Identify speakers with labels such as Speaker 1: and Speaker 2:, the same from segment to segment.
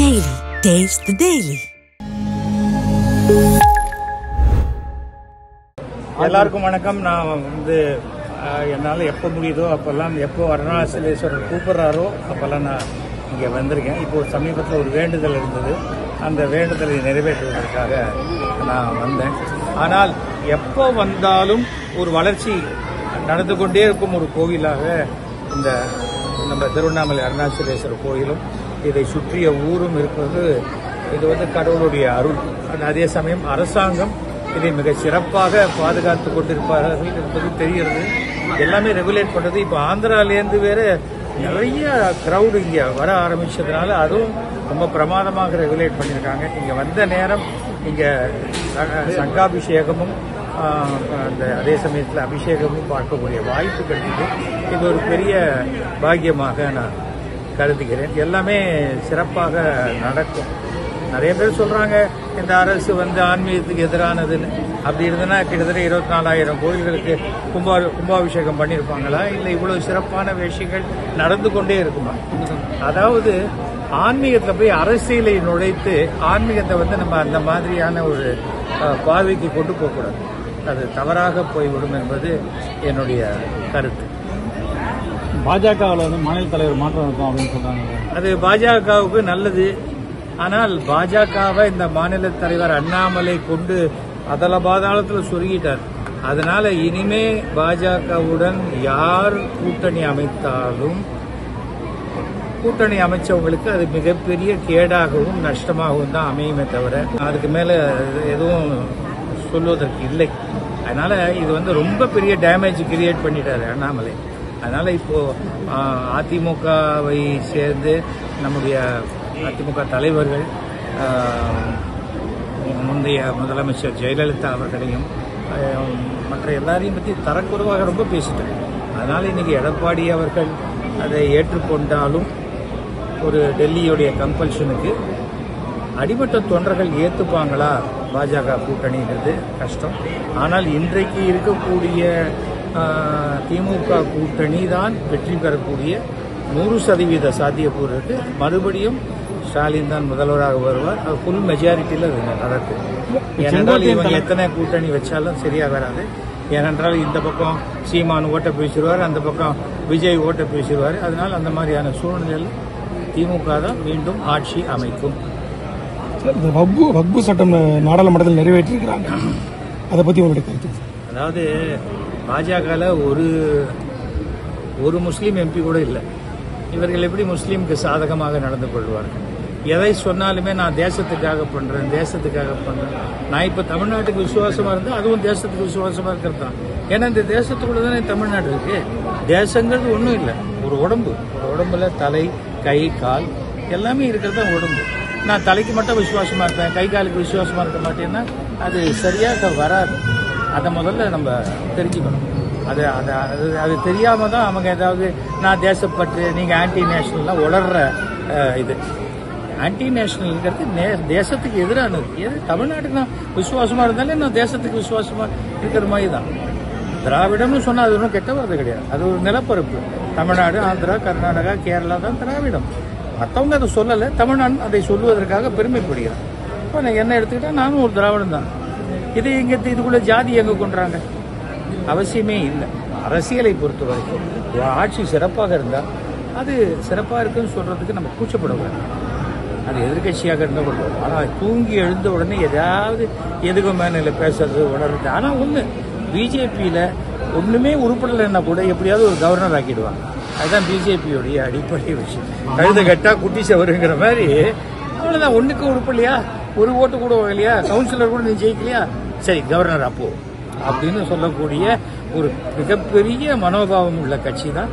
Speaker 1: Daily. Taste the Daily.
Speaker 2: எல்லாருக்கும் வணக்கம். நான் என்னால் எப்போ முடியுதோ அப்போல்லாம், எப்போ அருணாச்சலேஸ்வரர் கூப்பிட்றாரோ அப்போல்லாம் நான் இங்கே வந்திருக்கேன். இப்போது சமீபத்தில் ஒரு வேண்டுதல் இருந்தது. அந்த வேண்டுதலை நிறைவேற்றுவதற்காக நான் வந்தேன். ஆனால் எப்போ வந்தாலும் ஒரு வளர்ச்சி நடந்து கொண்டே இருக்கும் ஒரு கோவிலாக இந்த நம்ம திருவண்ணாமலை அருணாச்சலேஸ்வரர் கோயிலும் இதை சுற்றிய ஊரும் இருப்பது, இது கடவுளுடைய அருள். அதே சமயம் அரசாங்கம் இதை மிக சிறப்பாக பாதுகாத்து கொண்டிருப்பார்கள் என்பது தெரிகிறது. எல்லாமே ரெகுலேட் பண்ணுறது. இப்போ ஆந்திராலேருந்து வேற நிறைய கிரௌடு இங்கே வர ஆரம்பிச்சதுனால அதுவும் ரொம்ப பிரமாதமாக ரெகுலேட் பண்ணியிருக்காங்க. இங்கே வந்த நேரம் இங்கே சங்காபிஷேகமும் அதே சமயத்தில் அபிஷேகமும் பார்க்கக்கூடிய வாய்ப்பு கிடைக்குது. இது ஒரு பெரிய பாக்கியமாக நான் கருதுகிறேன். எல்லாமே சிறப்பாக நடக்கும். நிறைய பேர் சொல்றாங்க இந்த அரசு ஆன்மீகத்துக்கு எதிரானதுன்னு. அப்படி இருந்ததுன்னா கிட்டத்தட்ட 24,000 கோயில்களுக்கு கும்பாபிஷேகம் பண்ணியிருப்பாங்களா? இல்லை இவ்வளவு சிறப்பான விஷயங்கள் நடந்து கொண்டே இருக்குமா? அதாவது ஆன்மீகத்தை போய் அரசியலை நுழைத்து ஆன்மீகத்தை நம்ம அந்த மாதிரியான ஒரு பார்வைக்கு கொண்டு போகக்கூடாது. அது தவறாக போய்விடும் என்பது என்னுடைய கருத்து.
Speaker 3: பாஜகவில் மாநில தலைவர் மாற்றம் இருக்கும் அப்படின்னு சொல்றாங்க.
Speaker 2: அது பாஜகவுக்கு நல்லது. ஆனால் பாஜகவை இந்த மாநில தலைவர் அண்ணாமலை கொண்டு அதல பாதாளத்தில் சொருகிட்டார். அதனால இனிமே பாஜகவுடன் யார் கூட்டணி அமைத்தாலும் கூட்டணி அமைச்சவங்களுக்கு அது மிகப்பெரிய கேடாகவும் நஷ்டமாகவும் தான் அமையுமே தவிர அதுக்கு மேல எதுவும் சொல்வதற்கு இல்லை. அதனால இது ரொம்ப பெரிய டேமேஜ் கிரியேட் பண்ணிட்டாரு அண்ணாமலை. அதனால இப்போ அதிமுகவை சேர்ந்து நம்முடைய அதிமுக தலைவர்கள் முந்தைய முதலமைச்சர் ஜெயலலிதா அவர்களையும் மற்ற எல்லாரையும் பற்றி தரக்குறைவாக ரொம்ப பேசிட்டாங்க. அதனால இன்னைக்கு எடப்பாடி அவர்கள் அதை ஏற்றுக்கொண்டாலும் ஒரு டெல்லியுடைய கம்பல்ஷனுக்கு அடிமட்ட தொண்டர்கள் ஏற்றுப்பாங்களா? பாஜக கூட்டணிங்கிறது கஷ்டம். ஆனால் இன்றைக்கு இருக்கக்கூடிய திமுக கூட்டணி தான் வெற்றி பெறக்கூடிய 100% சாத்தியக்கூறு இருக்கு. மறுபடியும் ஸ்டாலின் தான் முதல்வராக வருவார். அது ஃபுல் மெஜாரிட்டியில் நடக்கும். ஏனென்றால் இவங்க எத்தனை கூட்டணி வச்சாலும் சரியா வராது. ஏனென்றால் இந்த பக்கம் சீமான் ஓட்ட பேசிடுவார், அந்த பக்கம் விஜய் ஓட்ட பேசிடுவார். அதனால் அந்த மாதிரியான சூழ்நிலையில் திமுக தான் மீண்டும் ஆட்சி அமைக்கும்.
Speaker 3: வக்பு சட்டம் நாடாளுமன்றத்தில் நிறைவேற்றிருக்கிறாங்க. அதை பற்றி உங்களுடைய கருத்து?
Speaker 2: அதாவது பாஜகவில் ஒரு முஸ்லீம் எம்பி கூட இல்லை. இவர்கள் எப்படி முஸ்லீமுக்கு சாதகமாக நடந்து கொள்வார்கள்? எதை சொன்னாலுமே நான் தேசத்துக்காக பண்றேன், தேசத்துக்காக பண்றேன். நான் இப்ப தமிழ்நாட்டுக்கு விசுவாசமா இருந்தா அதுவும் தேசத்துக்கு விசுவாசமா இருக்கிறது தான். ஏன்னா இந்த தேசத்துக்குள்ள தானே தமிழ்நாடு இருக்கு. தேசங்கிறது ஒன்றும் இல்லை, ஒரு உடம்பு. ஒரு உடம்புல தலை, கை, கால் எல்லாமே இருக்கிறது தான் உடம்பு. நான் தலைக்கு மட்டும் விசுவாசமா இருப்பேன், கை காலுக்கு விசுவாசமா இருக்க மாட்டேன்னா அது சரியாக வராது. அதை முதல்ல நம்ம தெரிஞ்சுக்கணும். அது தெரியாம தான் அவங்க ஏதாவது நான் தேசப்பற்று, நீங்க ஆன்டி நேஷனல்லாம் உளர்ற இது. ஆன்டி நேஷனல்ங்கிறது தேசத்துக்கு எதிரானது. தமிழ்நாட்டுக்கு நான் விசுவாசமா இருந்தாலே நான் தேசத்துக்கு விசுவாசமா இருக்கிற மாதிரி தான். திராவிடம்னு சொன்னா அது ஒன்றும் கெட்ட வார்த்தை கிடையாது. அது ஒரு நிலப்பரப்பு. தமிழ்நாடு, ஆந்திரா, கர்நாடகா, கேரளா தான் திராவிடம். மற்றவங்க அதை சொல்லலை, தமிழ்நாடு அதை சொல்லுவதற்காக பெருமைப்படுகிறான். இப்போ என்ன எடுத்துக்கிட்டா நானும் ஒரு திராவிடம் தான். இதுக்குள்ள ஜாதி எங்க கொண்டாங்க? அவசியமே இல்லை. அரசியலை பொறுத்த வரைக்கும் ஆட்சி சிறப்பாக இருந்தால் அது சிறப்பாக இருக்குன்னு சொல்றதுக்கு நம்ம கூச்சப்படக்கூடாது. அது எதிர்கட்சியாக இருந்தால் கொள்வோம். ஆனால் தூங்கி எழுந்த உடனே ஏதாவது எதுக்கு மேல பேசுறது, உணர்றது. ஆனால் ஒன்று, பிஜேபியில் ஒன்றுமே உருப்படலைன்னா கூட எப்படியாவது ஒரு கவர்னர் ஆக்கிடுவாங்க. அதுதான் பிஜேபியோடைய அடிப்படை விஷயம். கழுத கட்டா குட்டி சவருங்கிற மாதிரி அவ்வளோதான். ஒன்றுக்கு உருப்படலையா, ஒரு ஓட்டு கூட இல்லையா, கவுன்சிலர் கூட நீ ஜெயிக்கலையா, சரி கவர்னர் அப்போ அப்படின்னு சொல்லக்கூடிய ஒரு மிகப்பெரிய மனோபாவம் உள்ள கட்சி தான்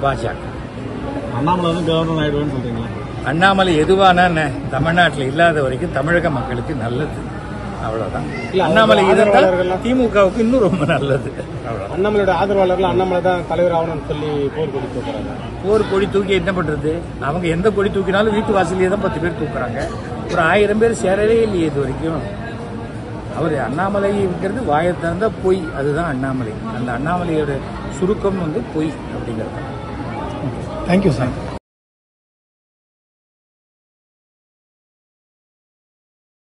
Speaker 2: பாஜக.
Speaker 3: அண்ணாமலை கவர்னர் ஆயிடுவேன்னு சொல்றீங்களா?
Speaker 2: அண்ணாமலை எதுவான தமிழ்நாட்டில் இல்லாத வரைக்கும் தமிழக மக்களுக்கு நல்லது. அவ்வளவுதான். அண்ணாமலை இருந்தால் திமுகவுக்கு இன்னும் ரொம்ப நல்லது.
Speaker 3: அண்ணாமலையோட ஆதரவாளர்கள் அண்ணாமலை தான் தலைவர் ஆகணும்னு சொல்லி போர் கொடி தூக்குறாங்க.
Speaker 2: போர் கொடி தூக்கி என்ன பண்றது? அவங்க எந்த கொடி தூக்கினாலும் வீட்டு வாசலியே தான் 10 பேர் தூக்குறாங்க. ஒரு 1000 பேர் சேரவே இல்லையே இது வரைக்கும். அவர் அண்ணாமலை இருக்கிறது வாயை திறந்த பொய். அதுதான் அண்ணாமலை. அந்த அண்ணாமலையோட சுருக்கம் பொய் அப்படிங்கிறது.
Speaker 3: Thank you sir.